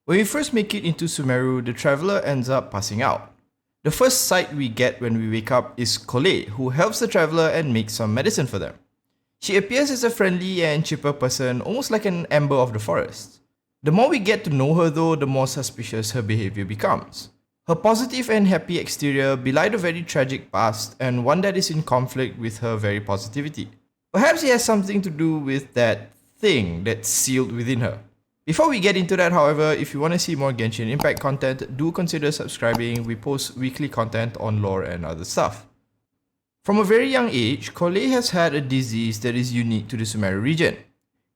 When we first make it into Sumeru, the traveler ends up passing out. The first sight we get when we wake up is Collei, who helps the traveler and makes some medicine for them. She appears as a friendly and chipper person, almost like an ember of the forest. The more we get to know her though, the more suspicious her behavior becomes. Her positive and happy exterior belied a very tragic past and one that is in conflict with her very positivity. Perhaps it has something to do with that thing that's sealed within her. Before we get into that, however, if you want to see more Genshin Impact content, do consider subscribing. We post weekly content on lore and other stuff. From a very young age, Collei has had a disease that is unique to the Sumeru region.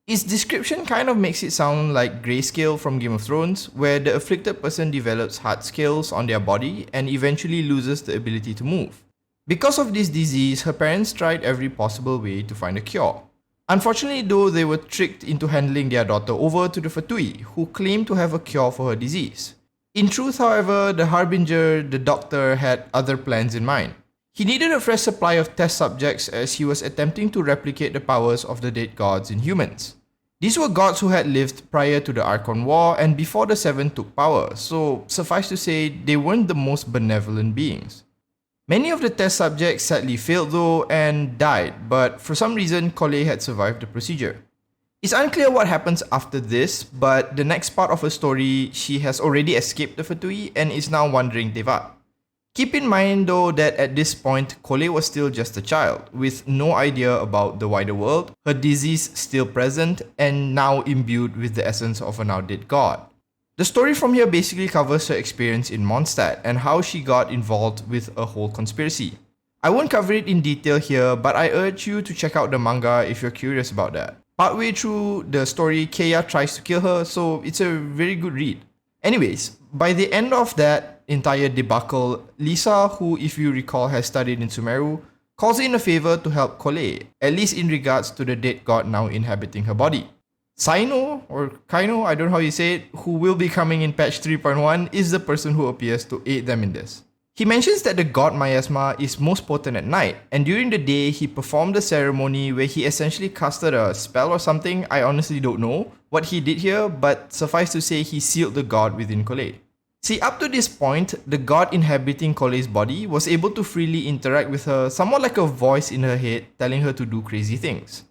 Its description kind of makes it sound like Grayscale from Game of Thrones, where the afflicted person develops hard scales on their body and eventually loses the ability to move. Because of this disease, her parents tried every possible way to find a cure. Unfortunately though, they were tricked into handing their daughter over to the fatui, who claimed to have a cure for her disease. In truth, however, the harbinger, the doctor, had other plans in mind. He needed a fresh supply of test subjects as he was attempting to replicate the powers of the dead gods in humans. These were gods who had lived prior to the Archon War and before the Seven took power, so suffice to say, they weren't the most benevolent beings. Many of the test subjects sadly failed though and died, but for some reason Collei had survived the procedure. It's unclear what happens after this, but the next part of her story, she has already escaped the fatui and is now wandering Devat. Keep in mind though that at this point, Collei was still just a child, with no idea about the wider world, her disease still present, and now imbued with the essence of a now dead god. The story from here basically covers her experience in Mondstadt and how she got involved with a whole conspiracy. I won't cover it in detail here, but I urge you to check out the manga if you're curious about that. Partway through the story, Keiya tries to kill her, so it's a very good read. Anyways, by the end of that entire debacle, Lisa, who if you recall has studied in Sumeru, calls in a favor to help Collei, at least in regards to the dead god now inhabiting her body. Saino, or Kaino, I don't know how you say it, who will be coming in patch 3.1, is the person who appears to aid them in this. He mentions that the god miasma is most potent at night, and during the day he performed a ceremony where he essentially casted a spell or something. I honestly don't know what he did here, but suffice to say he sealed the god within Collei. See, up to this point, the god inhabiting Collei's body was able to freely interact with her, somewhat like a voice in her head telling her to do crazy things.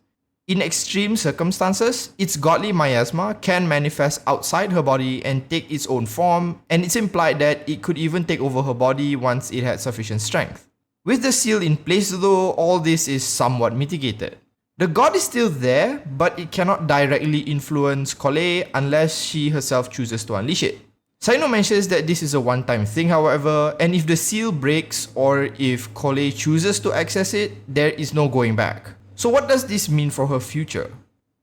In extreme circumstances, its godly miasma can manifest outside her body and take its own form, and it's implied that it could even take over her body once it had sufficient strength. With the seal in place though, all this is somewhat mitigated. The god is still there, but it cannot directly influence Collei unless she herself chooses to unleash it. Saino mentions that this is a one-time thing however, and if the seal breaks or if Collei chooses to access it, there is no going back. So what does this mean for her future?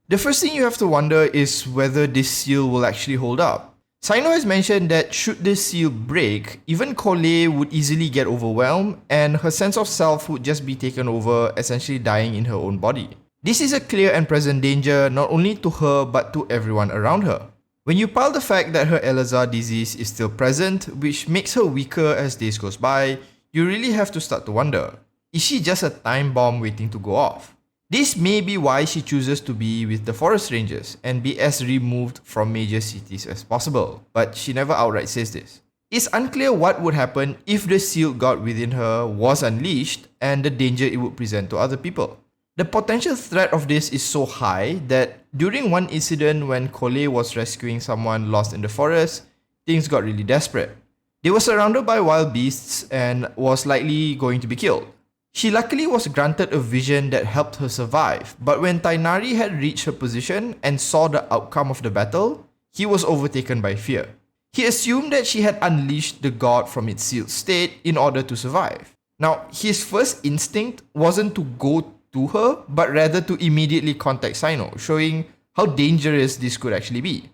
The first thing you have to wonder is whether this seal will actually hold up. Saino has mentioned that should this seal break, even Collei would easily get overwhelmed and her sense of self would just be taken over, essentially dying in her own body. This is a clear and present danger not only to her but to everyone around her. When you pile the fact that her eleazar disease is still present, which makes her weaker as days goes by, you really have to start to wonder, is she just a time bomb waiting to go off? This may be why she chooses to be with the forest rangers and be as removed from major cities as possible, but she never outright says this. It's unclear what would happen if the sealed god within her was unleashed and the danger it would present to other people. The potential threat of this is so high that during one incident when Collei was rescuing someone lost in the forest, things got really desperate. They were surrounded by wild beasts and was likely going to be killed. She luckily was granted a vision that helped her survive, but when Tainari had reached her position and saw the outcome of the battle, he was overtaken by fear. He assumed that she had unleashed the god from its sealed state in order to survive. Now, his first instinct wasn't to go to her, but rather to immediately contact Saino, showing how dangerous this could actually be.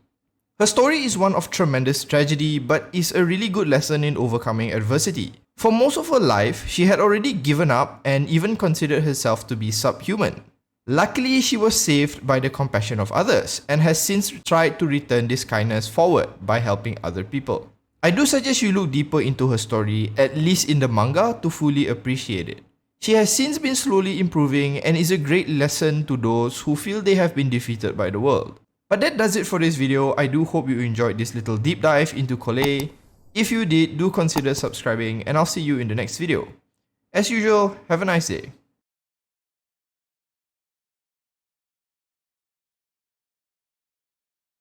Her story is one of tremendous tragedy, but is a really good lesson in overcoming adversity. For most of her life, she had already given up and even considered herself to be subhuman. Luckily, she was saved by the compassion of others and has since tried to return this kindness forward by helping other people. I do suggest you look deeper into her story, at least in the manga, to fully appreciate it. She has since been slowly improving and is a great lesson to those who feel they have been defeated by the world. But that does it for this video. I do hope you enjoyed this little deep dive into Collei. If you did, do consider subscribing and I'll see you in the next video. As usual, have a nice day.